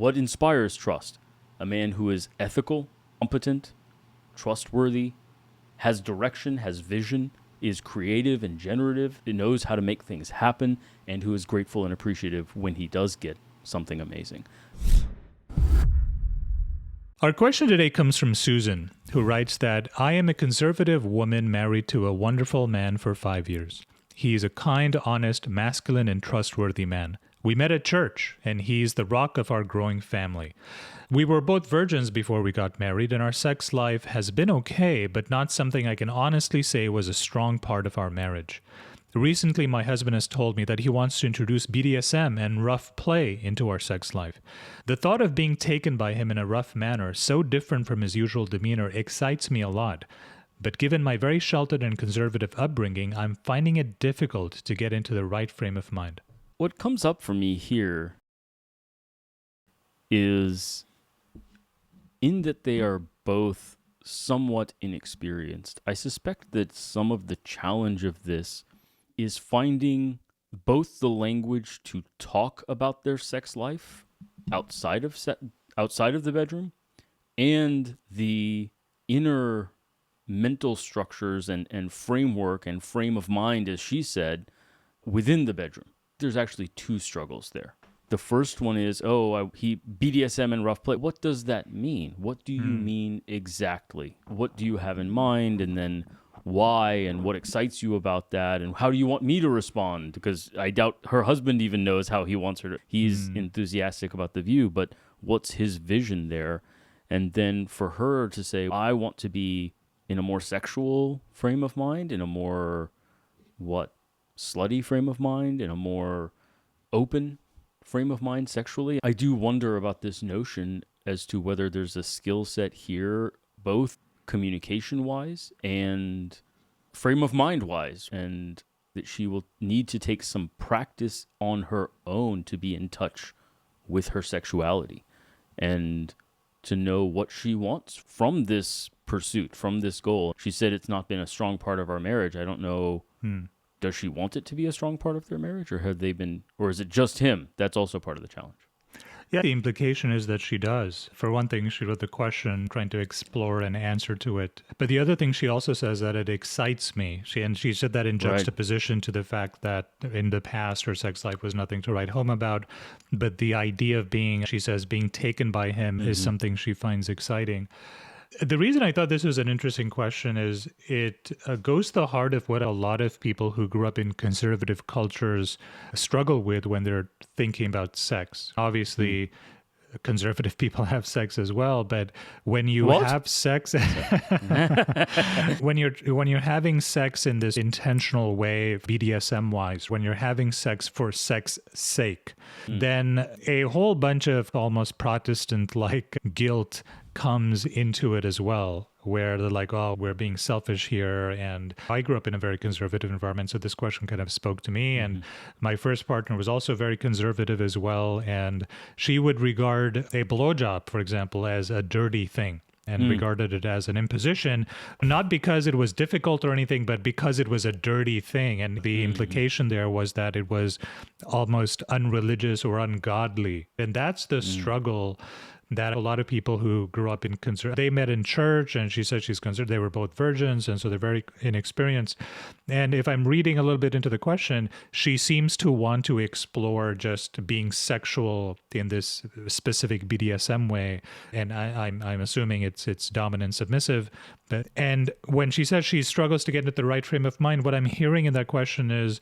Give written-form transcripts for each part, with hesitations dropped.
What inspires trust? A man who is ethical, competent, trustworthy, has direction, has vision, is creative and generative, knows how to make things happen, and who is grateful and appreciative when he does get something amazing. Our question today comes from Susan, who writes that I am a conservative woman married to a wonderful man for 5 years. He is a kind, honest, masculine, and trustworthy man. We met at church, and he's the rock of our growing family. We were both virgins before we got married, and our sex life has been okay, but not something I can honestly say was a strong part of our marriage. Recently, my husband has told me that he wants to introduce BDSM and rough play into our sex life. The thought of being taken by him in a rough manner, so different from his usual demeanor, excites me a lot. But given my very sheltered and conservative upbringing, I'm finding it difficult to get into the right frame of mind. What comes up for me here is in that they are both somewhat inexperienced. I suspect that some of the challenge of this is finding both the language to talk about their sex life outside of the bedroom and the inner mental structures and framework and frame of mind, as she said, within the bedroom. There's actually two struggles there. The first one is, BDSM and rough play. What does that mean? What do you mean exactly? What do you have in mind? And then why and what excites you about that? And how do you want me to respond? Because I doubt her husband even knows how he wants her to. He's enthusiastic about the view, but what's his vision there? And then for her to say, I want to be in a more sexual frame of mind, in a more, slutty frame of mind, in a more open frame of mind sexually. I do wonder about this notion as to whether there's a skill set here, both communication-wise and frame of mind-wise, and that she will need to take some practice on her own to be in touch with her sexuality and to know what she wants from this pursuit, from this goal. She said it's not been a strong part of our marriage. I don't know. Does she want it to be a strong part of their marriage, or is it just him? That's also part of the challenge. Yeah, the implication is that she does. For one thing, she wrote the question, trying to explore an answer to it. But the other thing she also says that it excites me. She said that in juxtaposition to the fact that in the past her sex life was nothing to write home about. But the idea of being taken by him is something she finds exciting. The reason I thought this was an interesting question is it goes to the heart of what a lot of people who grew up in conservative cultures struggle with when they're thinking about sex. Obviously, conservative people have sex as well, but when you have sex, when you're having sex in this intentional way, BDSM-wise, when you're having sex for sex sake, then a whole bunch of almost Protestant-like guilt comes into it as well, where they're like, oh, we're being selfish here. And I grew up in a very conservative environment, so this question kind of spoke to me. And my first partner was also very conservative as well. And she would regard a blowjob, for example, as a dirty thing and regarded it as an imposition, not because it was difficult or anything, but because it was a dirty thing. And the implication there was that it was almost unreligious or ungodly. And that's the struggle that a lot of people who grew up in they met in church, and she said she's considered, they were both virgins, and so they're very inexperienced. And if I'm reading a little bit into the question, she seems to want to explore just being sexual in this specific BDSM way. And I'm assuming it's dominant, submissive. And when she says she struggles to get into the right frame of mind, what I'm hearing in that question is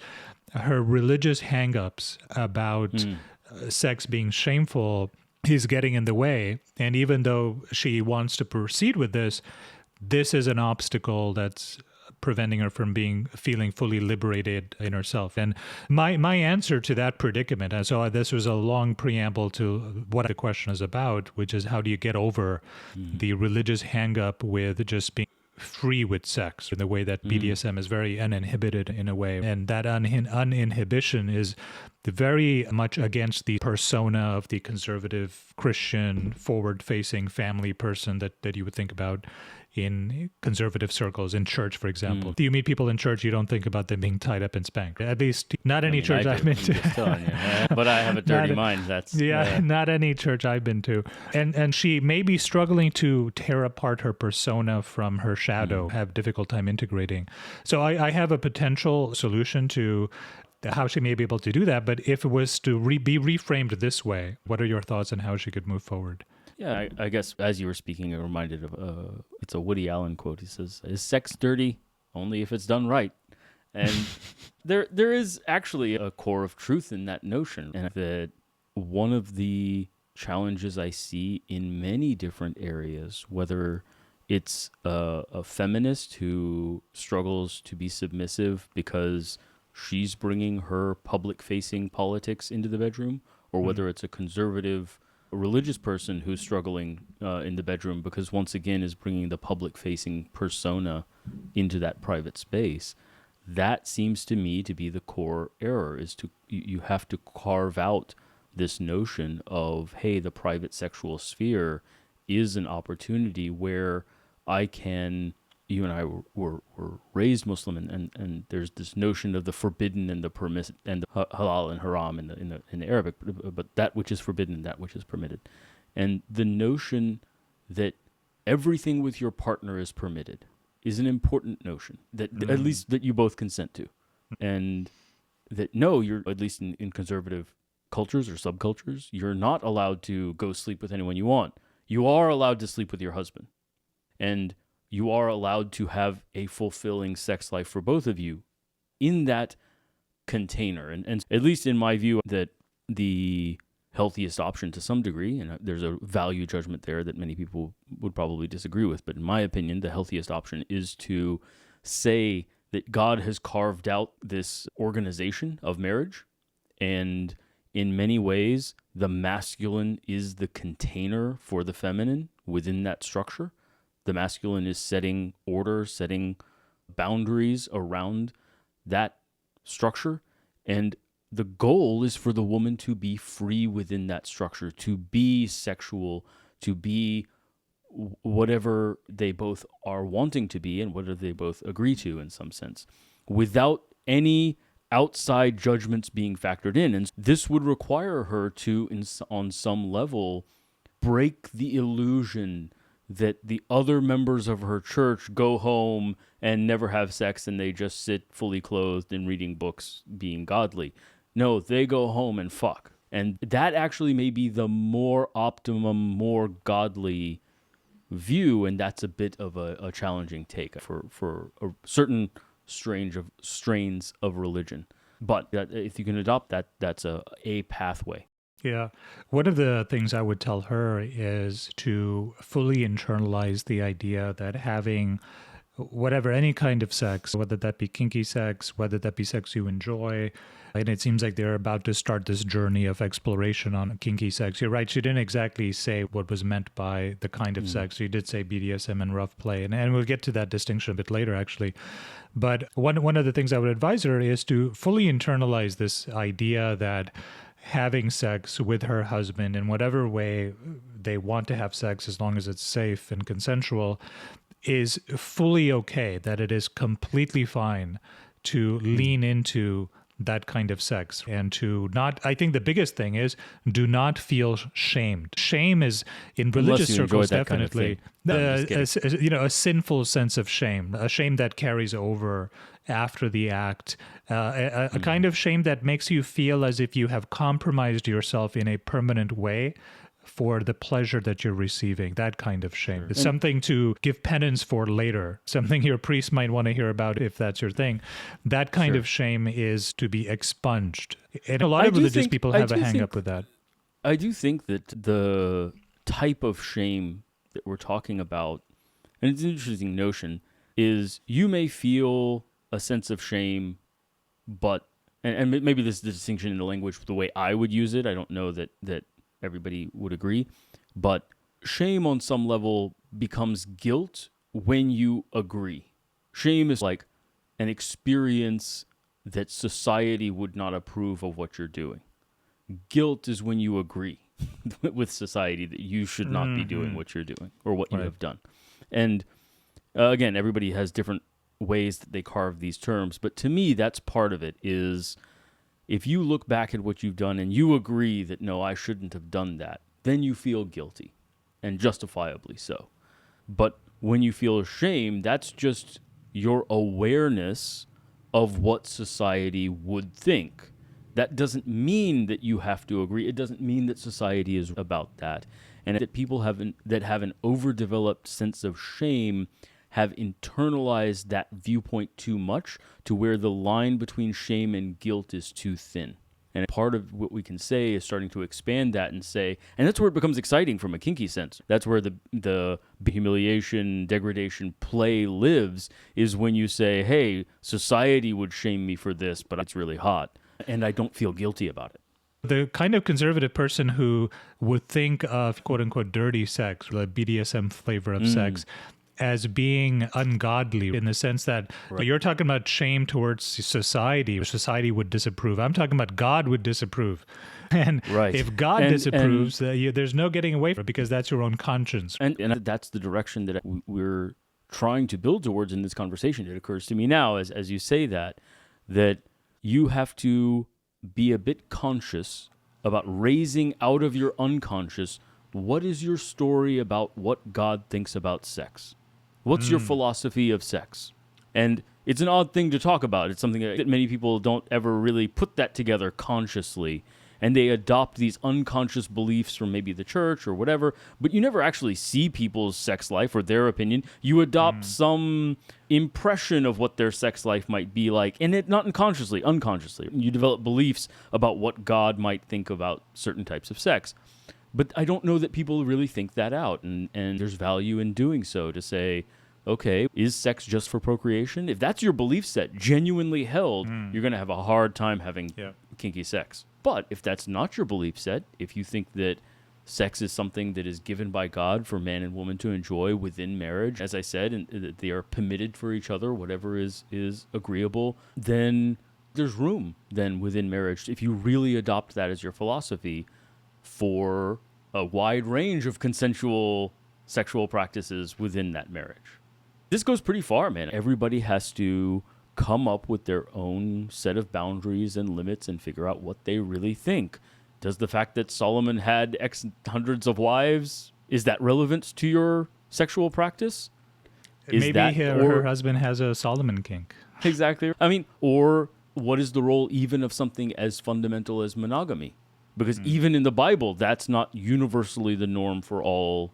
her religious hangups about sex being shameful is getting in the way. And even though she wants to proceed with this is an obstacle that's preventing her from feeling fully liberated in herself. And my answer to that predicament, and so this was a long preamble to what the question is about, which is how do you get over the religious hang-up with just being free with sex in the way that BDSM is very uninhibited in a way. And that uninhibition is very much against the persona of the conservative Christian forward-facing family person that you would think about in conservative circles, in church, for example. You meet people in church, you don't think about them being tied up and spanked. At least not any church I've been to. I'm just telling you. But I have a dirty mind. That's not any church I've been to. And she may be struggling to tear apart her persona from her shadow, have difficult time integrating. So I have a potential solution to how she may be able to do that. But if it was to be reframed this way, what are your thoughts on how she could move forward? Yeah, I guess as you were speaking, I reminded of it's a Woody Allen quote. He says, "Is sex dirty? Only if it's done right." And there is actually a core of truth in that notion, and that one of the challenges I see in many different areas, whether it's a feminist who struggles to be submissive because she's bringing her public-facing politics into the bedroom, or whether it's a conservative religious person who's struggling in the bedroom because once again is bringing the public-facing persona into that private space. That seems to me to be the core error, is to you have to carve out this notion of, hey, the private sexual sphere is an opportunity where I can, you and I were raised Muslim, and there's this notion of the forbidden and the permissive, and the halal and haram in the Arabic, but that which is forbidden and that which is permitted, and the notion that everything with your partner is permitted is an important notion that at least that you both consent to, and that no, you're at least in conservative cultures or subcultures, you're not allowed to go sleep with anyone you want. You are allowed to sleep with your husband, and you are allowed to have a fulfilling sex life for both of you in that container. And at least in my view, that the healthiest option to some degree, and there's a value judgment there that many people would probably disagree with, but in my opinion, the healthiest option is to say that God has carved out this organization of marriage, and in many ways, the masculine is the container for the feminine within that structure. The masculine is setting order, setting boundaries around that structure. And the goal is for the woman to be free within that structure, to be sexual, to be whatever they both are wanting to be and whatever they both agree to in some sense, without any outside judgments being factored in. And this would require her to, on some level, break the illusion that the other members of her church go home and never have sex and they just sit fully clothed and reading books being godly. No, they go home and fuck. And that actually may be the more optimum, more godly view, and that's a bit of a challenging take for a certain strains of religion. But if you can adopt that, that's a pathway. Yeah. One of the things I would tell her is to fully internalize the idea that having any kind of sex, whether that be kinky sex, whether that be sex you enjoy, and it seems like they're about to start this journey of exploration on kinky sex. You're right, she didn't exactly say what was meant by the kind of sex. She did say BDSM and rough play, and we'll get to that distinction a bit later, actually. But one of the things I would advise her is to fully internalize this idea that having sex with her husband in whatever way they want to have sex, as long as it's safe and consensual, is fully okay, that it is completely fine to lean into that kind of sex, and to not, I think the biggest thing is, do not feel shamed. Shame is, in religious circles, definitely a sinful sense of shame, a shame that carries over after the act, a kind of shame that makes you feel as if you have compromised yourself in a permanent way for the pleasure that you're receiving. That kind of shame. It's something to give penance for later, something your priest might want to hear about if that's your thing. That kind of shame is to be expunged. And a lot of religious people have a hang up with that. I do think that the type of shame that we're talking about, and it's an interesting notion, is you may feel a sense of shame, but, and maybe this is the distinction in the language, the way I would use it, I don't know that everybody would agree, but shame on some level becomes guilt when you agree. Shame is like an experience that society would not approve of what you're doing. Guilt is when you agree with society that you should not be doing what you're doing or what you have done. And Again, everybody has different ways that they carve these terms, but to me, that's part of it is if you look back at what you've done and you agree that, no, I shouldn't have done that, then you feel guilty, and justifiably so. But when you feel shame, that's just your awareness of what society would think. That doesn't mean that you have to agree. It doesn't mean that society is about that. And that people that have an overdeveloped sense of shame have internalized that viewpoint too much to where the line between shame and guilt is too thin. And part of what we can say is starting to expand that and say, and that's where it becomes exciting from a kinky sense. That's where the humiliation, degradation play lives, is when you say, hey, society would shame me for this, but it's really hot, and I don't feel guilty about it. The kind of conservative person who would think of quote-unquote dirty sex, the BDSM flavor of sex, as being ungodly in the sense that you're talking about shame towards society. Society would disapprove. I'm talking about God would disapprove. And if God disapproves, there's no getting away from it because that's your own conscience. And that's the direction that we're trying to build towards in this conversation. It occurs to me now as you say that you have to be a bit conscious about raising out of your unconscious what is your story about what God thinks about sex. What's your philosophy of sex? And it's an odd thing to talk about. It's something that many people don't ever really put that together consciously. And they adopt these unconscious beliefs from maybe the church or whatever. But you never actually see people's sex life or their opinion. You adopt some impression of what their sex life might be like. And it not unconsciously. You develop beliefs about what God might think about certain types of sex. But I don't know that people really think that out. And there's value in doing so to say, okay, is sex just for procreation? If that's your belief set, genuinely held, you're going to have a hard time having kinky sex. But if that's not your belief set, if you think that sex is something that is given by God for man and woman to enjoy within marriage, as I said, and that they are permitted for each other, whatever is agreeable, then there's room then within marriage, if you really adopt that as your philosophy, for a wide range of consensual sexual practices within that marriage. This goes pretty far, man. Everybody has to come up with their own set of boundaries and limits and figure out what they really think. Does the fact that Solomon had X hundreds of wives, is that relevant to your sexual practice? Maybe her husband has a Solomon kink. Exactly. I mean, or what is the role even of something as fundamental as monogamy? Because even in the Bible, that's not universally the norm for all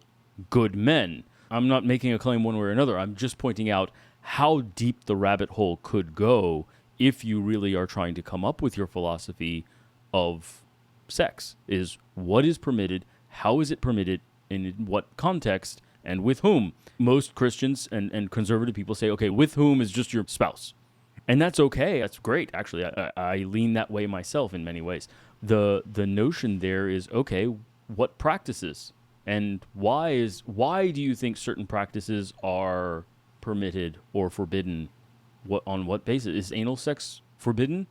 good men. I'm not making a claim one way or another. I'm just pointing out how deep the rabbit hole could go if you really are trying to come up with your philosophy of sex. Is what is permitted, how is it permitted, in what context, and with whom. Most Christians and conservative people say, okay, with whom is just your spouse. And that's okay. That's great. Actually, I lean that way myself in many ways. The notion there is, okay, what practices? And why do you think certain practices are permitted or forbidden? On what basis? Is anal sex forbidden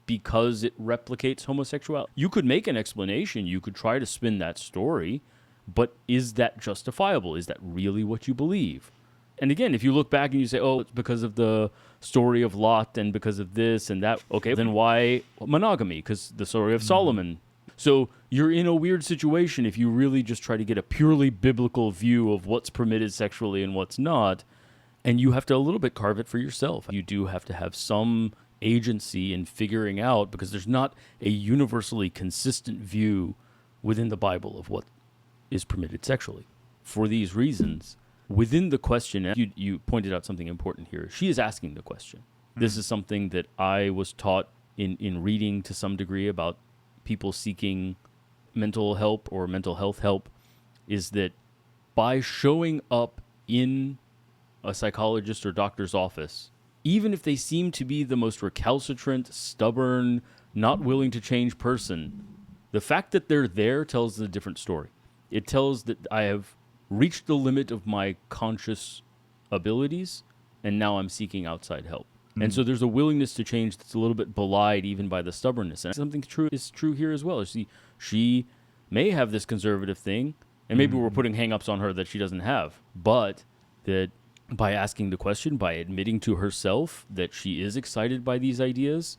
because it replicates homosexuality? You could make an explanation. You could try to spin that story, but is that justifiable? Is that really what you believe? And again, if you look back and you say, oh, it's because of the story of Lot and because of this and that, okay, then why monogamy? Because the story of Solomon. So you're in a weird situation if you really just try to get a purely biblical view of what's permitted sexually and what's not, and you have to a little bit carve it for yourself. You do have to have some agency in figuring out, because there's not a universally consistent view within the Bible of what is permitted sexually. For these reasons, within the question, you pointed out something important here. She is asking the question. This is something that I was taught in reading to some degree about people seeking mental help or mental health help, is that by showing up in a psychologist or doctor's office, even if they seem to be the most recalcitrant, stubborn, not willing to change person, the fact that they're there tells a different story. It tells that I have reached the limit of my conscious abilities, and now I'm seeking outside help. And so there's a willingness to change that's a little bit belied even by the stubbornness. And something true is true here as well. She may have this conservative thing, and maybe we're putting hang-ups on her that she doesn't have, but that by asking the question, by admitting to herself that she is excited by these ideas,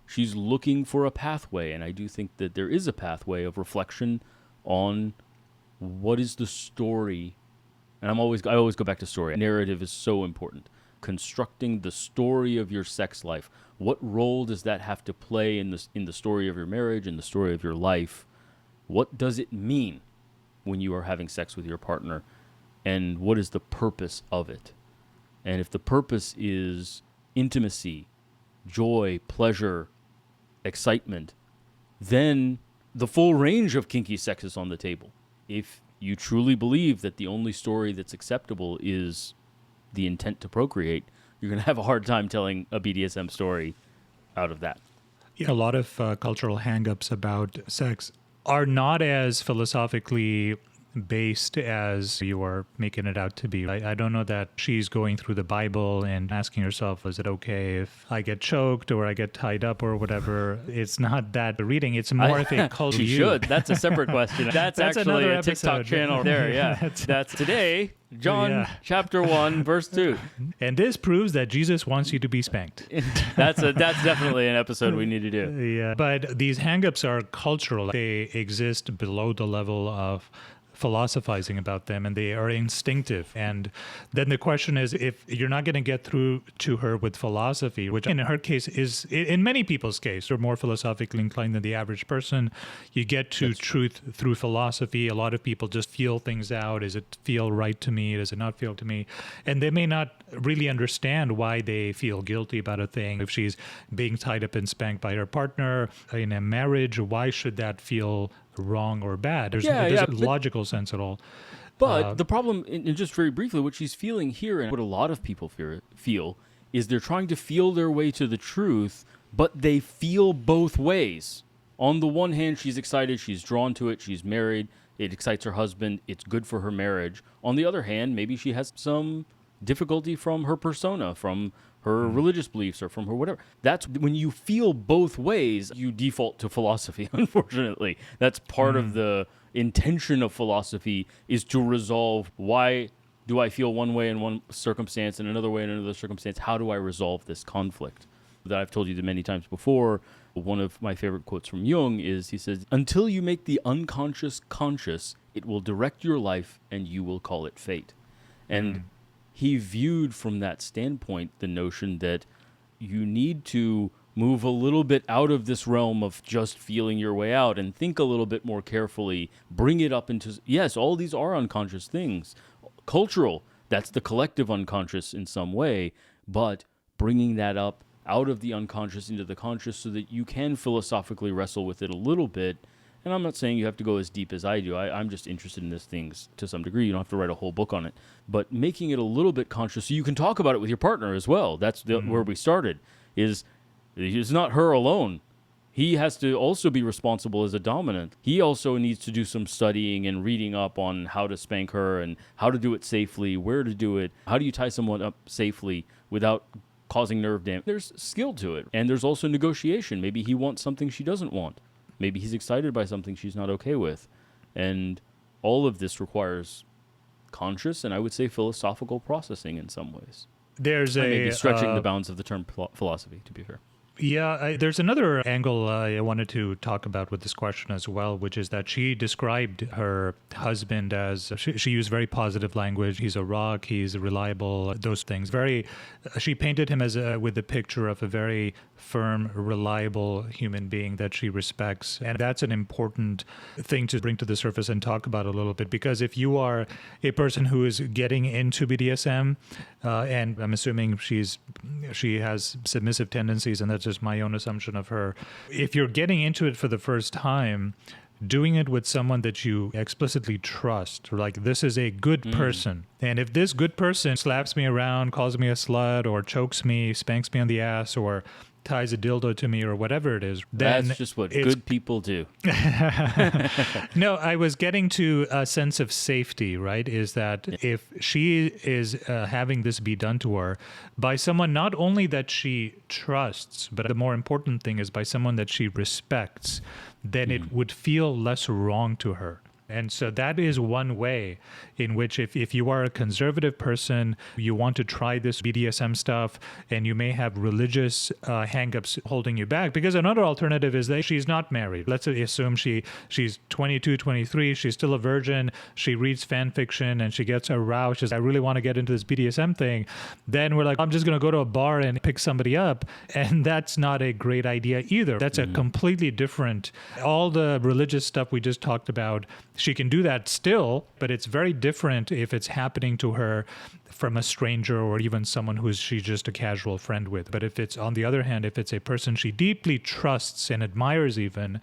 she's looking for a pathway. And I do think that there is a pathway of reflection on what is the story. And I always go back to story. Narrative is so important. Constructing the story of your sex life. What role does that have to play in the story of your marriage, in the story of your life? What does it mean when you are having sex with your partner? And what is the purpose of it? And if the purpose is intimacy, joy, pleasure, excitement, then the full range of kinky sex is on the table. If you truly believe that the only story that's acceptable is the intent to procreate, you're going to have a hard time telling a BDSM story out of that. Yeah, a lot of cultural hangups about sex are not as philosophically based as you are making it out to be. I don't know that she's going through the Bible and asking herself, is it okay if I get choked or I get tied up or whatever? It's not that reading. It's more of a cult She view. should. That's a separate question. That's actually a TikTok channel there. Yeah. That's today, John chapter 1, verse 2. And this proves that Jesus wants you to be spanked. That's definitely an episode we need to do. Yeah. But these hangups are cultural. They exist below the level of philosophizing about them, and they are instinctive. And then the question is, if you're not going to get through to her with philosophy, which in her case is, in many people's case, they're more philosophically inclined than the average person, you get to truth through philosophy. A lot of people just feel things out. Does it feel right to me? Does it not feel to me? And they may not really understand why they feel guilty about a thing. If she's being tied up and spanked by her partner in a marriage, why should that feel wrong or bad? There's no logical sense at all. But the problem, and just very briefly, what she's feeling here and what a lot of people feel is they're trying to feel their way to the truth, but they feel both ways. On the one hand, she's excited, she's drawn to it, she's married, it excites her husband, it's good for her marriage. On the other hand, maybe she has some difficulty from her persona, from her religious beliefs, or from her whatever. That's when you feel both ways, you default to philosophy, unfortunately. That's part of the intention of philosophy, is to resolve, why do I feel one way in one circumstance and another way in another circumstance? How do I resolve this conflict? That I've told you many times before. One of my favorite quotes from Jung is, he says, "Until you make the unconscious conscious, it will direct your life and you will call it fate." And he viewed from that standpoint the notion that you need to move a little bit out of this realm of just feeling your way out and think a little bit more carefully, bring it up into, yes, all these are unconscious things. Cultural, that's the collective unconscious in some way, but bringing that up out of the unconscious into the conscious so that you can philosophically wrestle with it a little bit. And I'm not saying you have to go as deep as I do. I'm just interested in these things to some degree. You don't have to write a whole book on it. But making it a little bit conscious so you can talk about it with your partner as well. That's where we started, is it's not her alone. He has to also be responsible as a dominant. He also needs to do some studying and reading up on how to spank her and how to do it safely, where to do it, how do you tie someone up safely without causing nerve damage. There's skill to it. And there's also negotiation. Maybe he wants something she doesn't want. Maybe he's excited by something she's not okay with. And all of this requires conscious and I would say philosophical processing in some ways. There's maybe stretching the bounds of the term philosophy, to be fair. Yeah, there's another angle I wanted to talk about with this question as well, which is that she described her husband as, she used very positive language. He's a rock, he's reliable, those things. She painted him as with the picture of a very firm, reliable human being that she respects. And that's an important thing to bring to the surface and talk about a little bit, because if you are a person who is getting into BDSM, and I'm assuming she has submissive tendencies, and that's just my own assumption of her. If you're getting into it for the first time, doing it with someone that you explicitly trust, like this is a good person. And if this good person slaps me around, calls me a slut, or chokes me, spanks me on the ass, or ties a dildo to me or whatever it is, then that's just what good people do. No, I was getting to a sense of safety, right? Is that if she is having this be done to her by someone not only that she trusts, but the more important thing is by someone that she respects, then it would feel less wrong to her. And so that is one way in which if you are a conservative person, you want to try this BDSM stuff, and you may have religious hangups holding you back. Because another alternative is that she's not married. Let's assume she's 22, 23, she's still a virgin, she reads fan fiction, and she gets aroused. She says, I really want to get into this BDSM thing. Then we're like, I'm just going to go to a bar and pick somebody up. And that's not a great idea either. That's a completely different, all the religious stuff we just talked about, she can do that still, but it's very different if it's happening to her from a stranger or even someone who's she's just a casual friend with. But if it's, on the other hand, if it's a person she deeply trusts and admires even,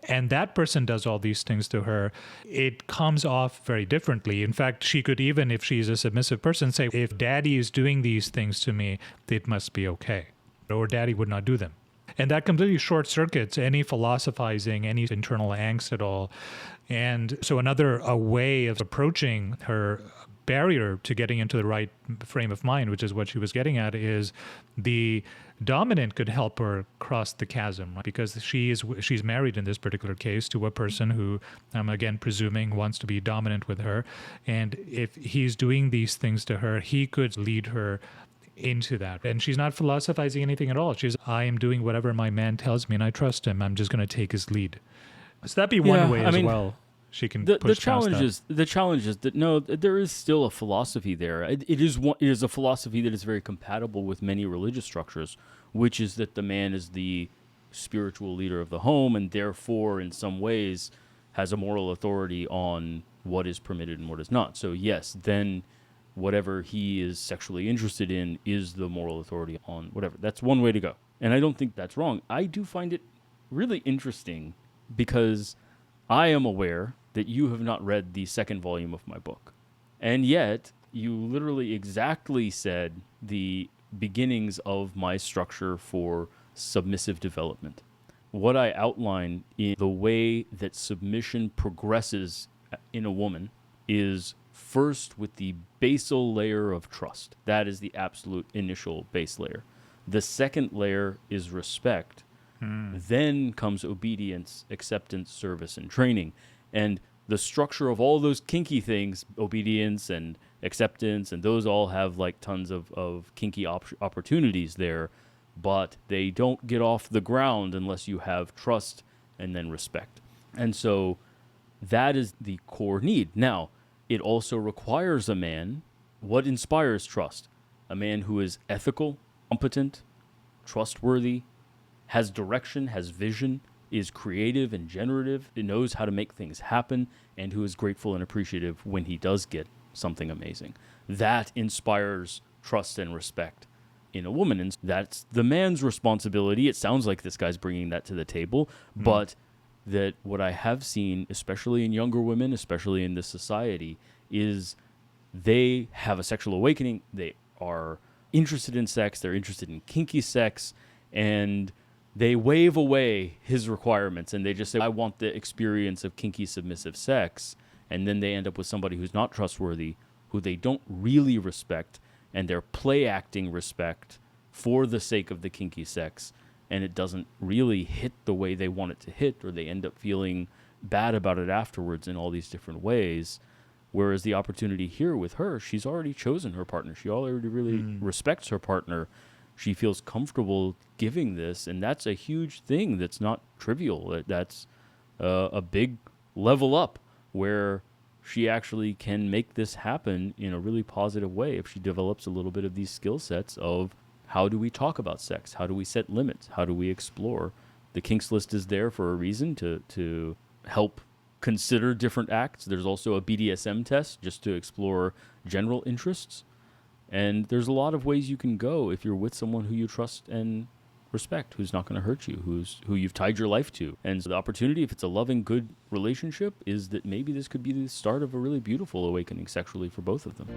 and that person does all these things to her, it comes off very differently. In fact, she could even, if she's a submissive person, say, if daddy is doing these things to me, it must be okay. Or daddy would not do them. And that completely short circuits any philosophizing, any internal angst at all. And so a way of approaching her barrier to getting into the right frame of mind, which is what she was getting at, is the dominant could help her cross the chasm, right? Because she's married in this particular case to a person who I'm again presuming wants to be dominant with her. And if he's doing these things to her, he could lead her into that. And she's not philosophizing anything at all. I am doing whatever my man tells me and I trust him. I'm just going to take his lead. So that'd be one way well. She can push the challenge past that. the challenge is that no, there is still a philosophy there. It is a philosophy that is very compatible with many religious structures, which is that the man is the spiritual leader of the home and therefore in some ways has a moral authority on what is permitted and what is not. So yes, then whatever he is sexually interested in is the moral authority on whatever. That's one way to go. And I don't think that's wrong. I do find it really interesting because I am aware that you have not read the second volume of my book. And yet, you literally exactly said the beginnings of my structure for submissive development. What I outline in the way that submission progresses in a woman is first with the basal layer of trust. That is the absolute initial base layer. The second layer is respect. Then comes obedience, acceptance, service, and training. And the structure of all those kinky things, obedience and acceptance, and those all have like tons of kinky opportunities there, but they don't get off the ground unless you have trust and then respect. And so that is the core need. Now, it also requires a man. What inspires trust? A man who is ethical, competent, trustworthy, has direction, has vision, is creative and generative, it knows how to make things happen, and who is grateful and appreciative when he does get something amazing. That inspires trust and respect in a woman, and that's the man's responsibility. It sounds like this guy's bringing that to the table, but that what I have seen, especially in younger women, especially in this society, is they have a sexual awakening, they are interested in sex, they're interested in kinky sex, and they wave away his requirements and they just say, I want the experience of kinky submissive sex. And then they end up with somebody who's not trustworthy, who they don't really respect, and they're play acting respect for the sake of the kinky sex. And it doesn't really hit the way they want it to hit, or they end up feeling bad about it afterwards in all these different ways. Whereas the opportunity here with her, she's already chosen her partner. She already really respects her partner. She feels comfortable giving this, and that's a huge thing that's not trivial. That's a big level up where she actually can make this happen in a really positive way if she develops a little bit of these skill sets of how do we talk about sex? How do we set limits? How do we explore? The kinks list is there for a reason to help consider different acts. There's also a BDSM test just to explore general interests. And there's a lot of ways you can go if you're with someone who you trust and respect, who's not going to hurt you, who you've tied your life to. And so the opportunity, if it's a loving, good relationship, is that maybe this could be the start of a really beautiful awakening sexually for both of them.